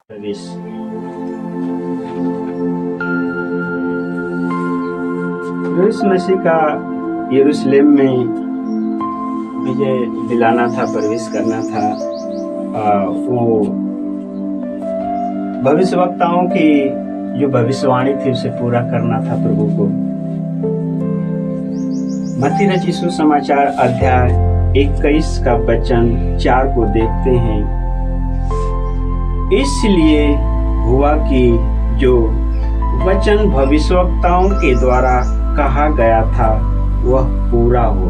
प्रवेश। यीशु मसीह का यरूशलेम में विजय दिलाना था, प्रवेश करना था। वो भविष्यवक्ताओं की जो भविष्यवाणी थी उसे पूरा करना था प्रभु को। मत्ती रचित सुसमाचार अध्याय 21 का वचन 4 को देखते हैं। इसलिए हुआ कि जो वचन भविष्यवक्ताओं के द्वारा कहा गया था वह पूरा हो।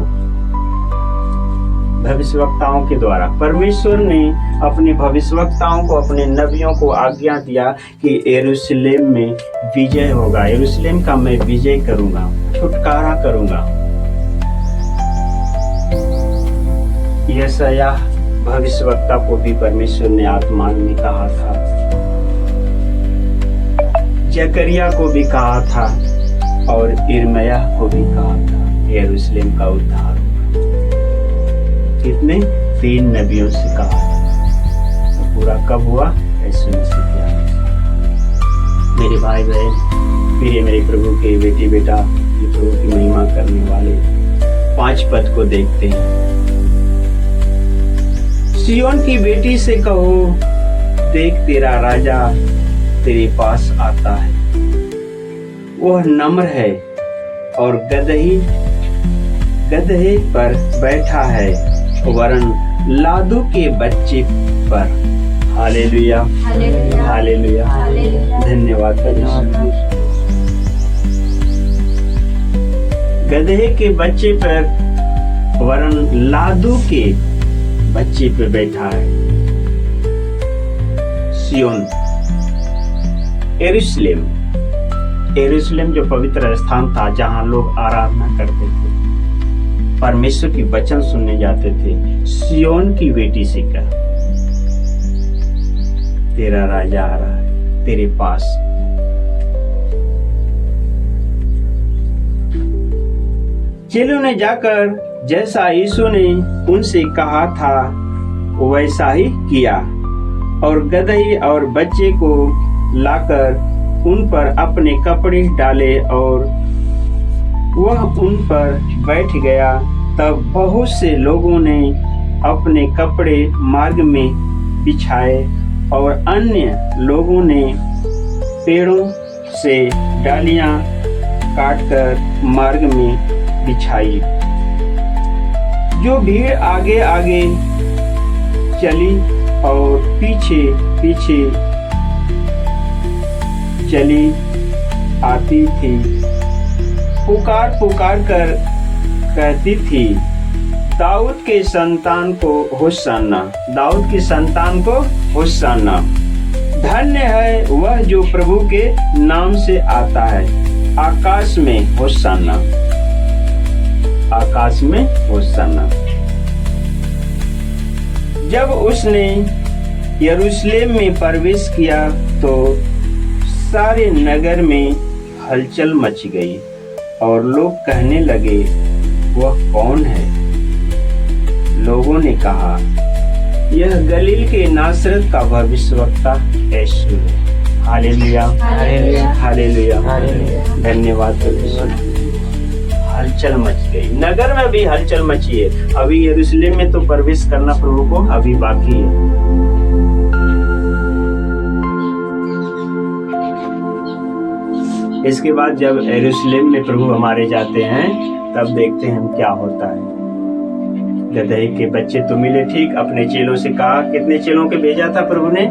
भविष्यवक्ताओं के द्वारा परमेश्वर ने अपने भविष्यवक्ताओं को, अपने नबियों को आज्ञा दिया कि यरूशलेम में विजय होगा, यरूशलेम का मैं विजय करूंगा, छुटकारा करूंगा। यशायाह भविष्यवक्ता को भी परमेश्वर ने आत्मा में कहा था, जकरिया को भी कहा था और यिर्मयाह को भी कहा था यरूशलेम का उद्धार होगा। कितने 3 नबियों से कहा था। तो पूरा कब हुआ? यीशु मसीह के आने से। मेरे भाई बहन, प्रिय मेरे प्रभु के बेटी बेटा, ये प्रभु की महिमा करने वाले 5 पद को देखते हैं। सिय्योन की बेटी से कहो, देख तेरा राजा तेरे पास आता है। वह नम्र है और गदहे पर बैठा है, वरन लादू के बच्चे पर। हालेलुया, हालेलुया, धन्यवाद परमेश्वर। गदहे के बच्चे पर, वरन लादू के बच्चे पे बैठा है। सिय्योन, यरूशलेम जो पवित्र स्थान था जहां लोग आराधना करते थे, परमेश्वर की वचन सुनने जाते थे। सिय्योन की बेटी से कहा, तेरा राजा आ रहा है तेरे पास। चेलों ने जाकर जैसा यीशु ने उनसे कहा था वैसा ही किया और गदही और बच्चे को लाकर उन पर अपने कपड़े डाले और वह उन पर बैठ गया। तब बहुत से लोगों ने अपने कपड़े मार्ग में बिछाए और अन्य लोगों ने पेड़ों से डालियां काटकर मार्ग में बिछाई। जो भीड़ आगे आगे चली और पीछे पीछे चली आती थी, पुकार पुकार कर कहती थी, दाऊद के संतान को होशाना, दाऊद की संतान को होशाना। धन्य है वह जो प्रभु के नाम से आता है, आकाश में होशाना, आकाश में होशाना। जब उसने यरूशलेम में प्रवेश किया तो सारे नगर में हलचल मच गई और लोग कहने लगे, वह कौन है? लोगों ने कहा, यह गलील के नासरत का भविष्यवक्ता यीशु है। हालेलुया, हालेलुया, हालेलुया, धन्यवाद परमेश्वर। हलचल मच गई, नगर में भी हलचल मची है। अभी यरूशलेम में तो प्रवेश करना प्रभु को अभी बाकी है। इसके बाद जब यरूशलेम में प्रभु हमारे जाते हैं तब देखते हैं क्या होता है। गदहे के बच्चे तो मिले, ठीक अपने चेलों से कहा। कितने चेलों के भेजा था प्रभु ने?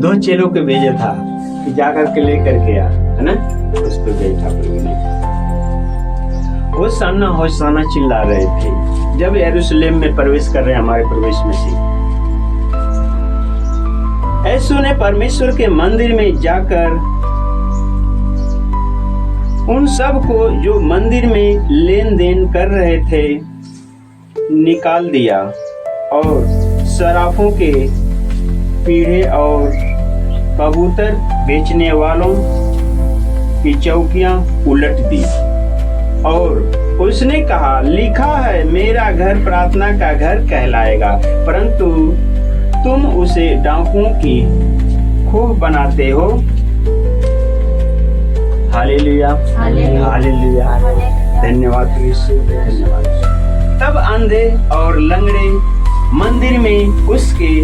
2 चेलों के भेजा था कि जाकर के लेकर के आ, है ना? उस पर बैठा प्रभु ने। होशाना होशाना चिल्ला रहे थे जब यरूशलेम में प्रवेश कर रहे हमारे प्रवेश मसीह। यीशु ने परमेश्वर के मंदिर में जाकर उन सब को जो मंदिर में लेन देन कर रहे थे निकाल दिया और सराफों के पीढ़े और कबूतर बेचने वालों की चौकियां उलट दी और उसने कहा, लिखा है मेरा घर प्रार्थना का घर कहलाएगा, परंतु उसे डाकुओं की खोह बनाते हो। हालेलुया, हालेलुया, धन्यवाद यीशु, धन्यवाद। तब अंधे और लंगड़े मंदिर में उसके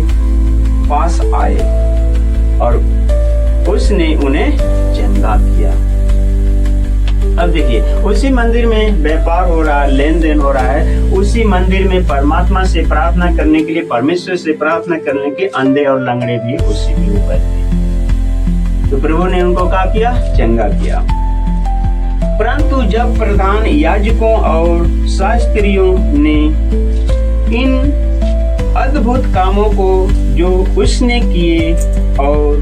पास आए और उसने उन्हें चंगा किया। अब देखिए, उसी मंदिर में व्यापार हो रहा है, लेन देन हो रहा है। उसी मंदिर में परमात्मा से प्रार्थना करने के लिए, परमेश्वर से प्रार्थना करने के अंधे और लंगड़े भी उसी के ऊपर थे। तो प्रभु ने उनको क्या किया? चंगा किया। परंतु जब प्रधान याजकों और शास्त्रियों ने इन अद्भुत कामों को जो उसने किए और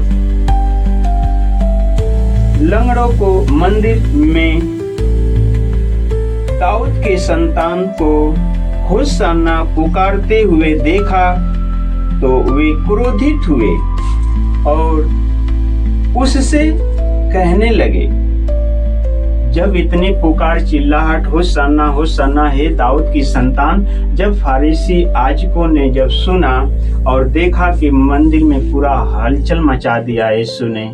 लंगड़ों को मंदिर में दाऊद के संतान को होशाना पुकारते हुए देखा तो वे क्रोधित हुए और उससे कहने लगे, जब इतनी पुकार चिल्लाहट होशाना होशाना हे दाऊद की संतान, जब फारिसी याजकों ने जब सुना और देखा कि मंदिर में पूरा हलचल मचा दिया यीशु ने,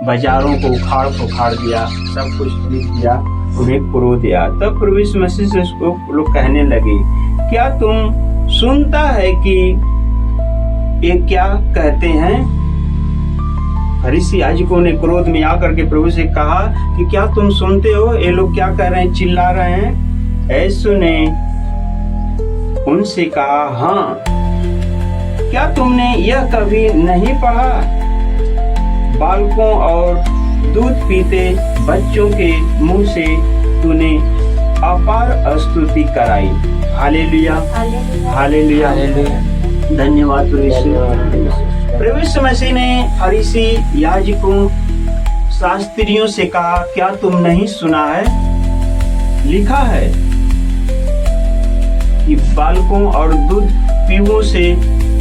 बाजारों को उखाड़ पुखाड़ दिया, सब कुछ दिया, उन्हें क्रोध आया। तब प्रभु यीशु मसीह से उसको लोग कहने लगे, क्या तुम सुनता है कि ये क्या कहते हैं? फरीसी याजकों ने क्रोध में आकर के प्रभु से कहा कि क्या तुम सुनते हो ये लोग क्या कर रहे हैं, चिल्ला रहे हैं? यीशु ने उनसे कहा, हाँ, क्या तुमने यह कभी नहीं पढ़ा, बालकों और दूध पीते बच्चों के मुंह से तूने अपार स्तुति कराई। हालेलुया, हालेलुया, धन्यवाद प्रभु यीशु मसीह ने फरीसी याजकों शास्त्रियों से कहा, क्या तुम नहीं सुना है? लिखा है कि बालकों और दूध पीवों से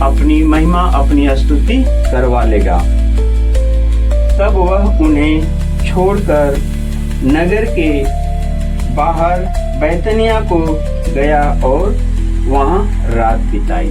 अपनी महिमा, अपनी स्तुति करवा लेगा। तब वह उन्हें छोड़कर नगर के बाहर बैतनिया को गया और वहां रात बिताई।